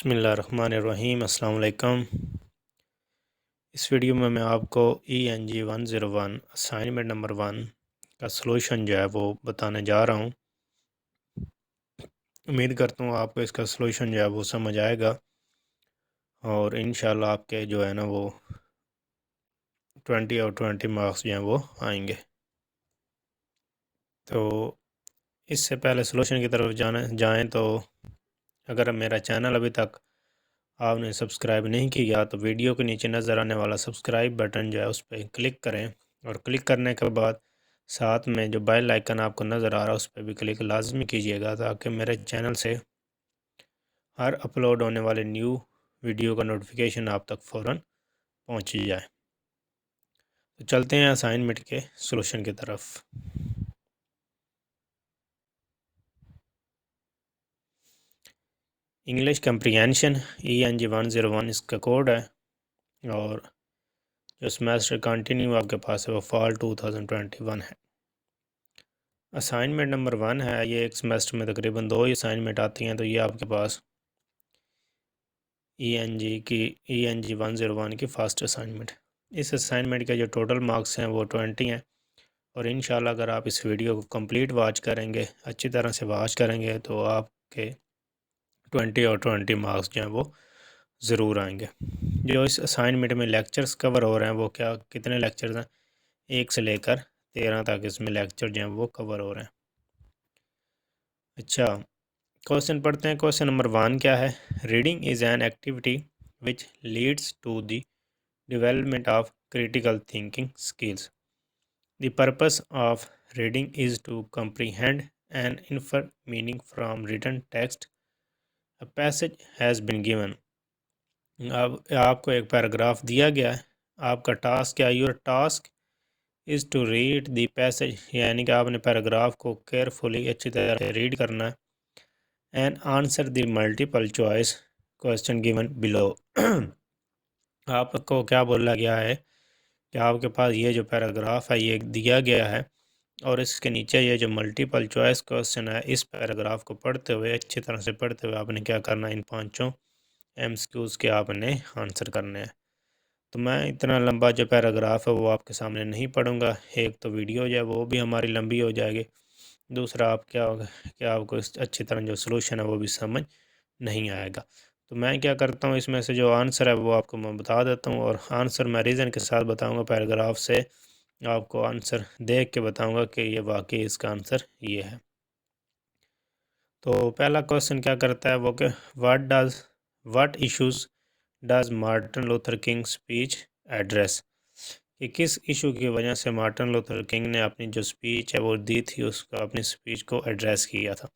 बिस्मिल्लाहिर्रहमानिर्रहीम। अस्सलाम वालेकुम। इस वीडियो में मैं आपको ENG 101 असाइनमेंट नंबर 1 का सलूशन जो है वो बताने जा रहा हूँ। उम्मीद करता हूँ आपको इसका सलूशन जो है वो समझ आएगा और इंशाल्लाह आपके जो है ना वो 20 और 20 मार्क्स जो हैं वो आएंगे। तो इससे पहले सलूशन की तरफ जाएँ तो अगर मेरा चैनल अभी तक आपने सब्सक्राइब नहीं किया तो वीडियो के नीचे नज़र आने वाला सब्सक्राइब बटन जो है उस पर क्लिक करें और क्लिक करने के बाद साथ में जो बेल आइकन आपको नज़र आ रहा है उस पर भी क्लिक लाजमी कीजिएगा ताकि मेरे चैनल से हर अपलोड होने वाले न्यू वीडियो का नोटिफिकेशन आप तक फ़ौरन पहुंच जाए। तो चलते हैं असाइनमेंट के सॉल्यूशन की तरफ। इंग्लिश कंप्रीहेंशन ENG 101 इसका कोड है और जो सेमेस्टर कंटिन्यू आपके पास है वो फॉल 2021 है। असाइनमेंट नंबर 1 है, ये एक सेमेस्टर में तकरीबन 2 ही असाइनमेंट आती हैं। तो ये आपके पास ENG 101 की फ़र्स्ट असाइनमेंट। इस असाइनमेंट के जो टोटल मार्क्स हैं वो 20 हैं और इंशाल्लाह अगर आप इस वीडियो को कंप्लीट वॉच करेंगे, अच्छी तरह से वॉच करेंगे तो आपके 20 और 20 मार्क्स जो हैं वो ज़रूर आएंगे। जो इस असाइनमेंट में लेक्चर्स कवर हो रहे हैं वो कितने लेक्चर्स हैं, 1 से लेकर 13 तक इसमें लेक्चर जो हैं वो कवर हो रहे हैं। अच्छा, क्वेश्चन पढ़ते हैं। क्वेश्चन नंबर 1 क्या है? Reading is an activity which leads to the development of critical thinking skills. The purpose of reading is to comprehend and infer meaning from written text. A passage has been given. अब आपको एक paragraph दिया गया है। आपका task क्या है? Your task is to read the passage, यानी कि आपने पैराग्राफ को केयरफुली अच्छी तरह से रीड करना है and answer the multiple choice question given below. आपको क्या बोला गया है कि आपके पास ये जो पैराग्राफ है ये दिया गया है और इसके नीचे ये जो मल्टीपल चॉइस क्वेश्चन है, इस पैराग्राफ को पढ़ते हुए अच्छी तरह से पढ़ते हुए आपने क्या करना है, इन 5 MCQs के आपने आंसर करने हैं। तो मैं इतना लंबा जो पैराग्राफ है वो आपके सामने नहीं पढ़ूंगा। एक तो वीडियो जो है वो भी हमारी लंबी हो जाएगी, दूसरा आप क्या होगा कि आपको इस अच्छी तरह जो सोल्यूशन है वो भी समझ नहीं आएगा। तो मैं क्या करता हूँ, इसमें से जो आंसर है वो आपको मैं बता देता हूँ और आंसर मैं रीज़न के साथ बताऊँगा। पैराग्राफ से आपको आंसर देख के बताऊँगा कि ये वाकई इसका आंसर ये है। तो पहला क्वेश्चन क्या करता है वो कि what issues does Martin Luther king speech address, कि किस इशू की वजह से मार्टिन लूथर किंग ने अपनी जो स्पीच है वो दी थी, उसका अपनी स्पीच को एड्रेस किया था।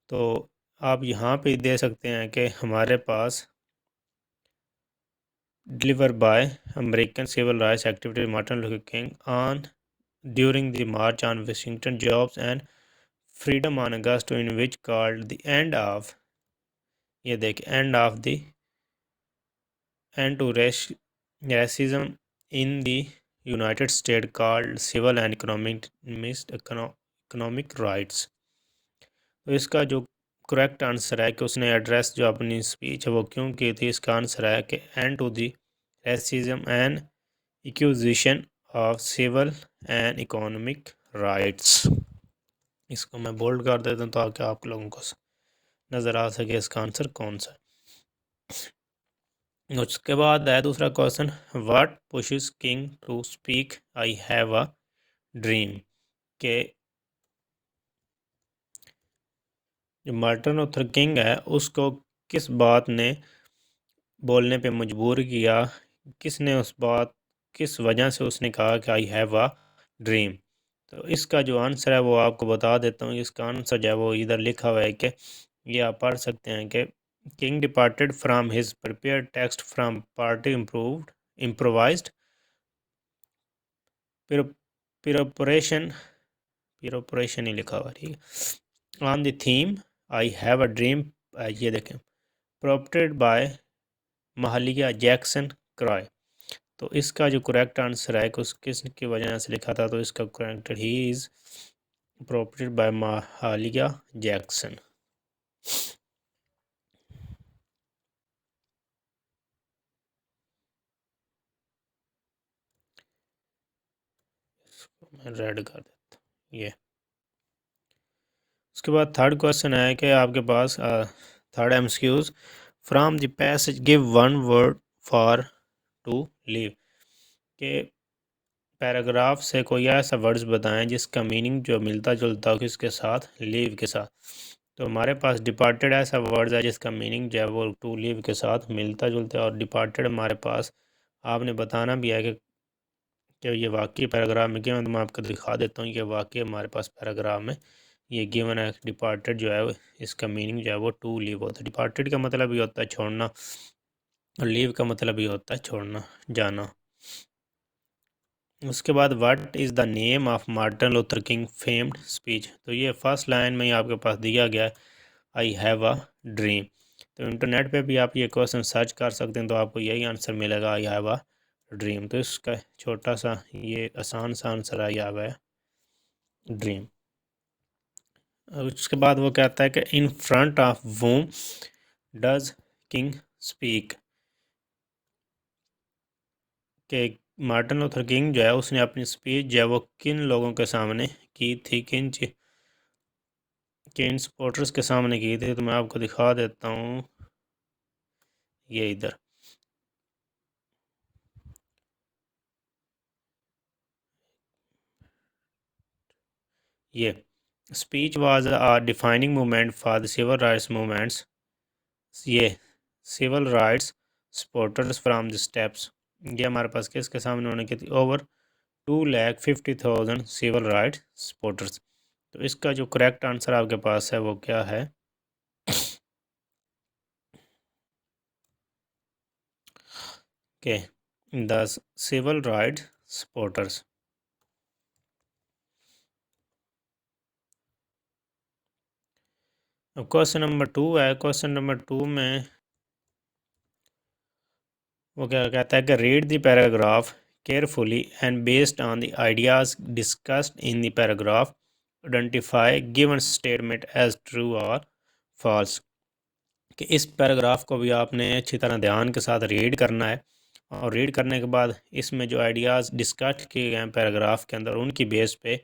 तो आप यहाँ पे दे सकते हैं कि हमारे पास deliver by American civil rights activity Martin Luther King on during the March on Washington jobs and freedom on August in which called the end of, ये देखिए, and to racism in the United States called civil and economic rights। तो इसका जो correct answer है कि उसने address जो अपनी स्पीच है वो क्यों की थी, इसका आंसर है कि end to the racism and acquisition of civil and economic rights. इसको मैं बोल्ड कर देता हूँ ताकि आप लोगों को नज़र आ सके इसका आंसर कौन सा है। उसके बाद है दूसरा question, what pushes King to speak I have a dream, के जो मार्टिन लूथर किंग है उसको किस बात ने बोलने पे मजबूर किया, किस वजह से उसने कहा कि आई हैव अ ड्रीम। तो इसका जो आंसर है वो आपको बता देता हूँ। इसका आंसर जो है वो इधर लिखा हुआ है कि ये आप पढ़ सकते हैं कि King departed from his prepared text from party improvised preparation preparation ही लिखा हुआ, ठीक है, on the theme I have a dream. ये देखें, प्रोप्टेड बाय महालिया जैक्सन क्रॉय। तो इसका जो करेक्ट आंसर है कि उस किस की वजह से लिखा था, तो इसका करेक्ट ही is prompted by Mahalia Jackson. मैं रेड कर देता हूँ ये। उसके बाद थर्ड क्वेश्चन है कि आपके पास third MCQs from the passage give one word for to leave के पैराग्राफ से कोई ऐसा वर्ड्स बताएं जिसका मीनिंग जो मिलता जुलता हो किसके साथ, लीव के साथ। तो हमारे पास डिपार्टेड ऐसा वर्ड्स है जिसका मीनिंग जो है वो टू लीव के साथ मिलता जुलता है, और डिपार्टेड हमारे पास आपने बताना भी है कि ये वाकई पैराग्राफ में गिवन। तो मैं आपको दिखा देता हूँ कि वाकई हमारे पास पैराग्राफ में ये गिवन है। डिपार्टेड जो है इसका मीनिंग जो है वो टू लीव होता है। डिपार्टेड का मतलब ये होता है छोड़ना, और लीव का मतलब ये होता है छोड़ना, जाना। उसके बाद what is the name of Martin Luther king famed speech. तो ये फर्स्ट लाइन में ही आपके पास दिया गया है, आई हैव अ ड्रीम। तो इंटरनेट पे भी आप ये क्वेश्चन सर्च कर सकते हैं, तो आपको यही आंसर मिलेगा, आई हैव अ ड्रीम। तो इसका छोटा सा ये आसान सा answer I have a dream. उसके बाद वो कहता है कि in front of whom does King speak, कि मार्टिन लूथर किंग जो है उसने अपनी स्पीच जो है वो किन लोगों के सामने की थी, किन सपोर्टर्स के सामने की थी। तो मैं आपको दिखा देता हूँ ये इधर। ये speech was a defining movement for the civil rights movements, ये civil rights supporters from the steps. ये हमारे पास किसके सामने उन्होंने की थी, ओवर 2,50,000 सिविल राइट्स सपोर्टर्स। तो इसका जो करेक्ट आंसर आपके पास है वो क्या है, के द सिविल राइट्स सपोर्टर्स। अब क्वेश्चन नंबर 2 है। क्वेश्चन नंबर 2 में वो क्या कहता है कि read the paragraph carefully and based on the ideas discussed in the paragraph identify given statement as true और फॉल्स। कि इस पैराग्राफ को भी आपने अच्छी तरह ध्यान के साथ रीड करना है, और रीड करने के बाद इसमें जो आइडियाज़ डिस्कस किए गए हैं पैराग्राफ के अंदर उनकी बेस पे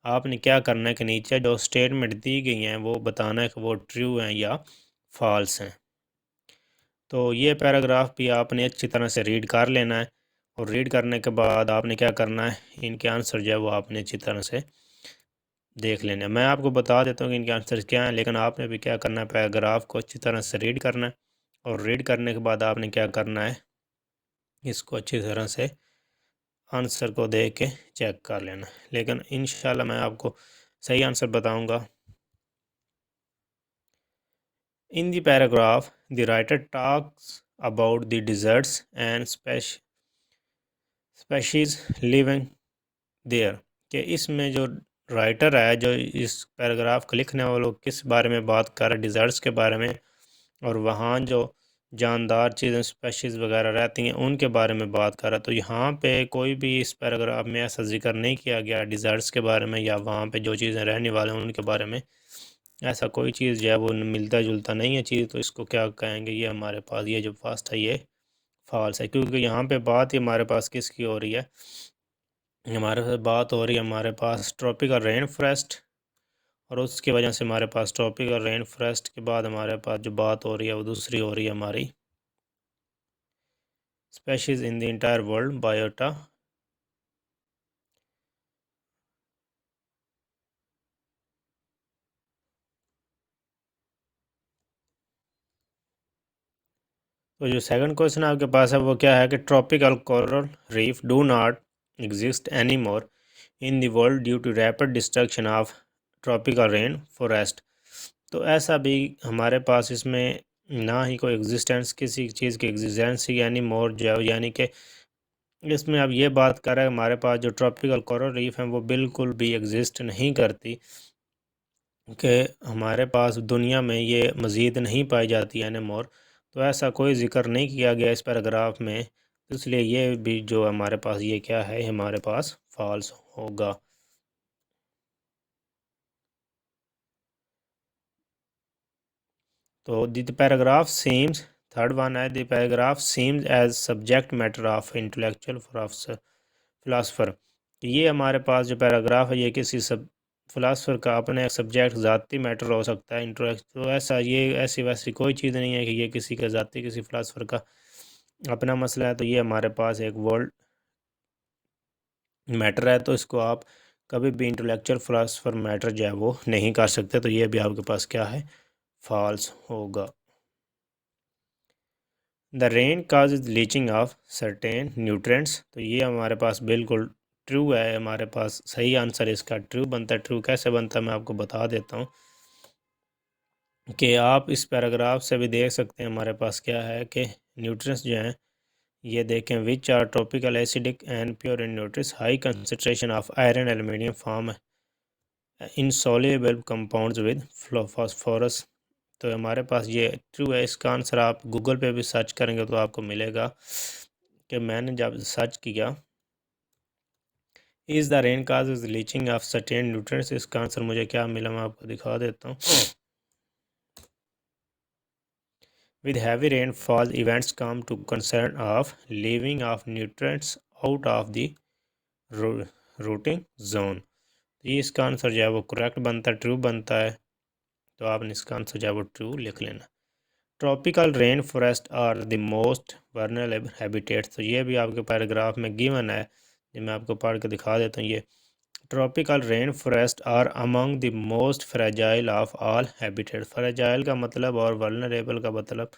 आपने क्या करना है कि नीचे जो स्टेटमेंट दी गई हैं वो बताना है कि वो ट्रू हैं या फॉल्स हैं। तो ये पैराग्राफ भी आपने अच्छी तरह से रीड कर लेना है, और रीड करने के बाद आपने क्या करना है, इनके आंसर जो है वो आपने अच्छी तरह से देख लेना है। मैं आपको बता देता हूँ कि इनके आंसर क्या हैं, लेकिन आपने भी क्या करना है, पैराग्राफ को अच्छी तरह से रीड करना है, और रीड करने के बाद आपने क्या करना है, इसको अच्छी तरह से आंसर को देख के चेक कर लेना है। लेकिन इंशाल्लाह मैं आपको सही आंसर बताऊंगा। In the paragraph the writer talks about the deserts and species living there. कि इसमें जो राइटर है, जो इस पैराग्राफ को लिखने वाले लोग किस बारे में बात कर रहे हैं, डिज़र्ट्स के बारे में, और वहाँ जो जानदार चीज़ें स्पेशीज़ वगैरह रहती हैं उनके बारे में बात कर रहा है। तो यहाँ पे कोई भी इस पैराग्राफ में ऐसा जिक्र नहीं किया गया डिज़र्ट्स के बारे में, या वहाँ पे जो चीज़ें रहने वाले हैं उनके बारे में। ऐसा कोई चीज़ जो है वो मिलता जुलता नहीं है चीज़। तो इसको क्या कहेंगे, ये हमारे पास ये जो फर्स्ट है ये फॉल्स है, क्योंकि यहाँ पे बात ही हमारे पास किसकी हो रही है, हमारे पास बात हो रही है हमारे पास ट्रॉपिकल रेन फॉरेस्ट। और उसकी वजह से हमारे पास ट्रॉपिकल रेन फॉरेस्ट के बाद हमारे पास जो बात हो रही है वो दूसरी हो रही है हमारी species in the entire world biota. तो जो सेकंड क्वेश्चन आपके पास है वो क्या है कि tropical coral reef do not exist any more in the world due to rapid destruction of tropical rain forest. तो ऐसा भी हमारे पास इसमें ना ही कोई एग्जिस्टेंस किसी चीज़ की एग्जिस्टेंस यानी मोर जो है, यानी कि इसमें अब ये बात कर रहे हैं हमारे पास जो ट्रॉपिकल कोरल रीफ हैं वो बिल्कुल भी एग्जिस्ट नहीं करती, कि हमारे पास दुनिया में ये मज़ीद नहीं पाई जाती एनी मोर। तो ऐसा कोई ज़िक्र नहीं किया गया इस पैराग्राफ में, तो इसलिए ये भी जो हमारे पास ये क्या है, हमारे पास फॉल्स होगा। तो the paragraph seems, third one है, the paragraph seems as subject matter of intellectual philosopher. ये हमारे पास जो पैराग्राफ है ये किसी सब फ़िलासफ़र का अपने सब्जेक्ट ज़ाती मैटर हो सकता है इंटरेस्ट, तो ऐसा ये ऐसी वैसी कोई चीज़ नहीं है कि ये किसी का ज़ाती किसी फ़िलासफ़र का अपना मसला है। तो ये हमारे पास एक वर्ल्ड मैटर है, तो इसको आप कभी भी इंटेलेक्चुअल फ़िलासफ़र मैटर जो है वो नहीं कर सकते। तो ये भी आपके पास क्या है, फॉल्स होगा। The rain cause is leaching of certain nutrients, तो ये हमारे पास बिल्कुल ट्रू है, हमारे पास सही आंसर इसका ट्रू बनता है। ट्रू कैसे बनता है मैं आपको बता देता हूँ कि आप इस पैराग्राफ से भी देख सकते हैं हमारे पास क्या है कि न्यूट्रिएंट्स जो हैं ये देखें, which are tropical acidic and pure in nutrients, high concentration of iron aluminium form insoluble compounds with phosphorus. तो हमारे पास ये ट्रू है। इसका आंसर आप गूगल पे भी सर्च करेंगे तो आपको मिलेगा कि मैंने जब सर्च किया is the rain cause is leaching of certain nutrients, इसका आंसर मुझे क्या मिला मैं आपको दिखा देता हूँ। With heavy rainfall, events come to concern of leaving of nutrients out of the rooting zone। तो ये इसका आंसर जो है वो करेक्ट बनता है, ट्रू बनता है। तो आपने इसका आंसर जो है वो ट्रू लिख लेना। Tropical rain forest are the most vulnerable habitats, तो ये भी आपके पैराग्राफ में गिवन है, जो मैं आपको पढ़ के दिखा देता हूँ। ये tropical rain forest are among the most fragile of all habitat. Fragile का मतलब और वर्नरेबल का मतलब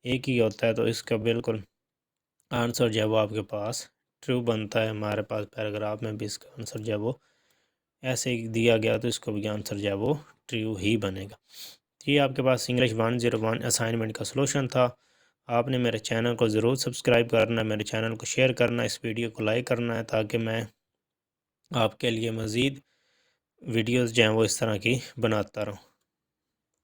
एक ही होता है, तो इसका बिल्कुल आंसर जो है वो आपके पास ट्रू बनता है। हमारे पास पैराग्राफ में भी इसका आंसर जो है वो ऐसे ही दिया गया, तो इसको भी आंसर जो है वो ट्रू ही बनेगा। ये आपके पास इंग्लिश 101 असाइनमेंट का सलूशन था। आपने मेरे चैनल को ज़रूर सब्सक्राइब करना है, मेरे चैनल को शेयर करना है, इस वीडियो को लाइक करना है, ताकि मैं आपके लिए मज़ीद वीडियोज़ जो हैं वो इस तरह की बनाता रहूँ।